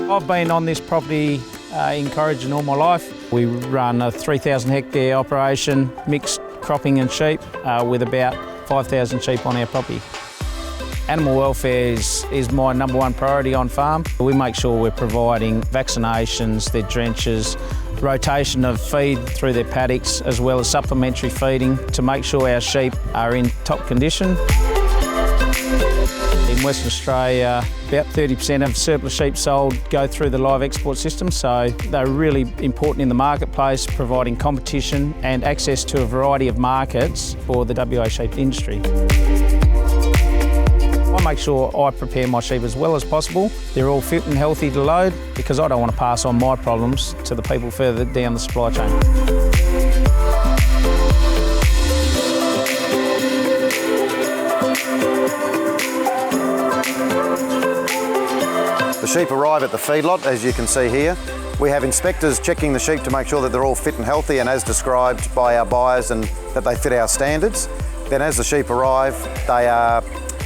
I've been on this property in Corrigin all my life. We run a 3,000 hectare operation, mixed cropping and sheep, with about 5,000 sheep on our property. Animal welfare is my number one priority on farm. We make sure we're providing vaccinations, their drenches, rotation of feed through their paddocks, as well as supplementary feeding to make sure our sheep are in top condition. In Western Australia, about 30% of surplus sheep sold go through the live export system, so they're really important in the marketplace, providing competition and access to a variety of markets for the WA sheep industry. I make sure I prepare my sheep as well as possible. They're all fit and healthy to load because I don't want to pass on my problems to the people further down the supply chain. The sheep arrive at the feedlot, as you can see here. We have inspectors checking the sheep to make sure that they're all fit and healthy and as described by our buyers and that they fit our standards. Then as the sheep arrive, they are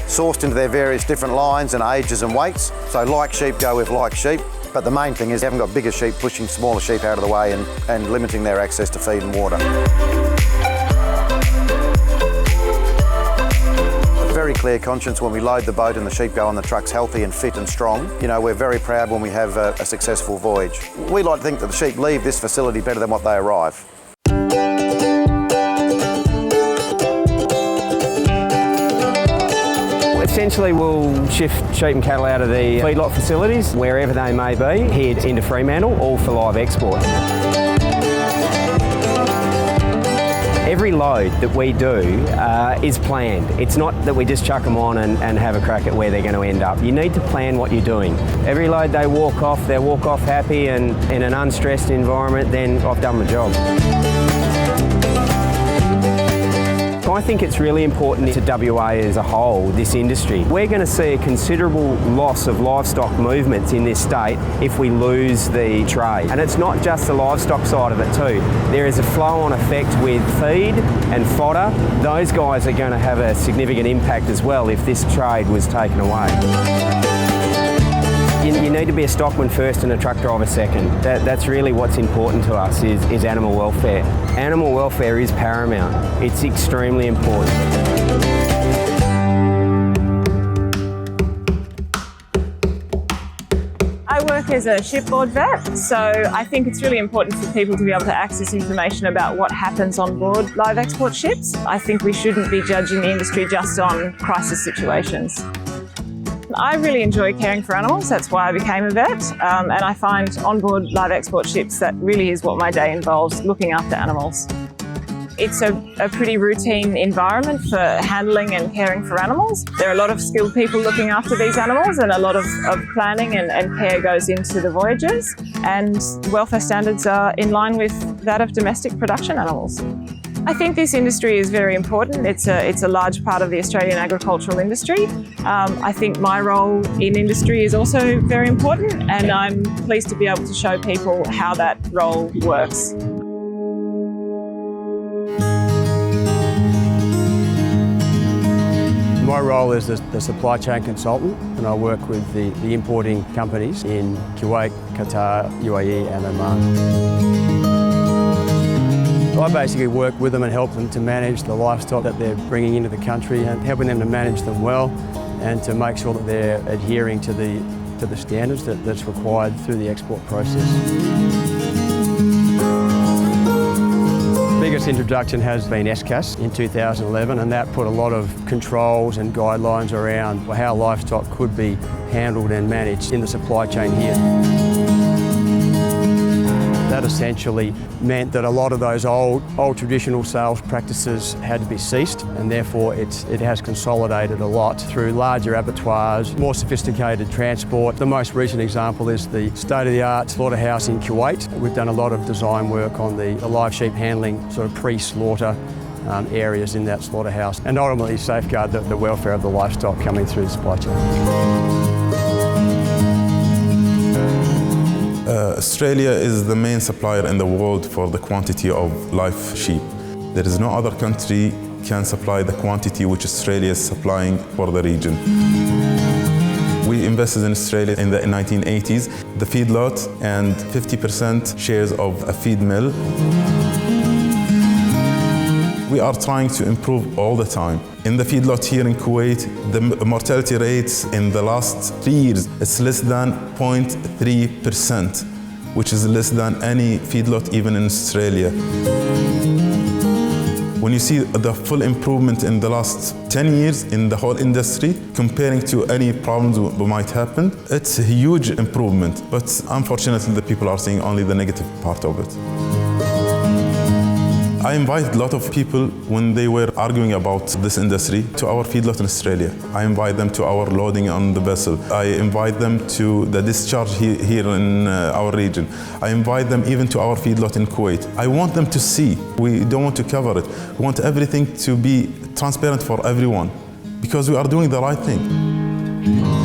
sourced into their various different lines and ages and weights. So like sheep go with like sheep. But the main thing is you haven't got bigger sheep pushing smaller sheep out of the way and limiting their access to feed and water. A very clear conscience when we load the boat and the sheep go on the trucks healthy and fit and strong. You know, we're very proud when we have a successful voyage. We like to think that the sheep leave this facility better than what they arrive. Essentially, we'll shift sheep and cattle out of the feedlot facilities, wherever they may be, head into Fremantle, all for live export. Every load that we do is planned. It's not that we just chuck them on and have a crack at where they're going to end up. You need to plan what you're doing. Every load they walk off happy and in an unstressed environment, then I've done my job. I think it's really important to WA as a whole, this industry. We're going to see a considerable loss of livestock movements in this state if we lose the trade. And it's not just the livestock side of it too. There is a flow-on effect with feed and fodder. Those guys are going to have a significant impact as well if this trade was taken away. You need to be a stockman first and a truck driver second. That's really what's important to us is animal welfare. Animal welfare is paramount. It's extremely important. I work as a shipboard vet, so I think it's really important for people to be able to access information about what happens on board live export ships. I think we shouldn't be judging the industry just on crisis situations. I really enjoy caring for animals, that's why I became a vet, and I find onboard live export ships that really is what my day involves, looking after animals. It's a pretty routine environment for handling and caring for animals. There are a lot of skilled people looking after these animals and a lot of planning and care goes into the voyages, and welfare standards are in line with that of domestic production animals. I think this industry is very important. It's a large part of the Australian agricultural industry. I think my role in industry is also very important, and I'm pleased to be able to show people how that role works. My role is the supply chain consultant, and I work with the importing companies in Kuwait, Qatar, UAE and Oman. I basically work with them and help them to manage the livestock that they're bringing into the country and helping them to manage them well and to make sure that they're adhering to the standards that's required through the export process. The biggest introduction has been SCAS in 2011, and that put a lot of controls and guidelines around how livestock could be handled and managed in the supply chain here. That essentially meant that a lot of those old traditional sales practices had to be ceased, and therefore it has consolidated a lot through larger abattoirs, more sophisticated transport. The most recent example is the state-of-the-art slaughterhouse in Kuwait. We've done a lot of design work on the live sheep handling sort of pre-slaughter areas in that slaughterhouse, and ultimately safeguard the welfare of the livestock coming through the supply chain. Australia is the main supplier in the world for the quantity of live sheep. There is no other country can supply the quantity which Australia is supplying for the region. We invested in Australia in the 1980s, the feedlot and 50% shares of a feed mill. We are trying to improve all the time. In the feedlot here in Kuwait, the mortality rates in the last 3 years, it's less than 0.3%, which is less than any feedlot even in Australia. When you see the full improvement in the last 10 years in the whole industry, comparing to any problems that might happen, it's a huge improvement. But unfortunately, the people are seeing only the negative part of it. I invited a lot of people when they were arguing about this industry to our feedlot in Australia. I invite them to our loading on the vessel. I invite them to the discharge here in our region. I invite them even to our feedlot in Kuwait. I want them to see. We don't want to cover it. We want everything to be transparent for everyone because we are doing the right thing.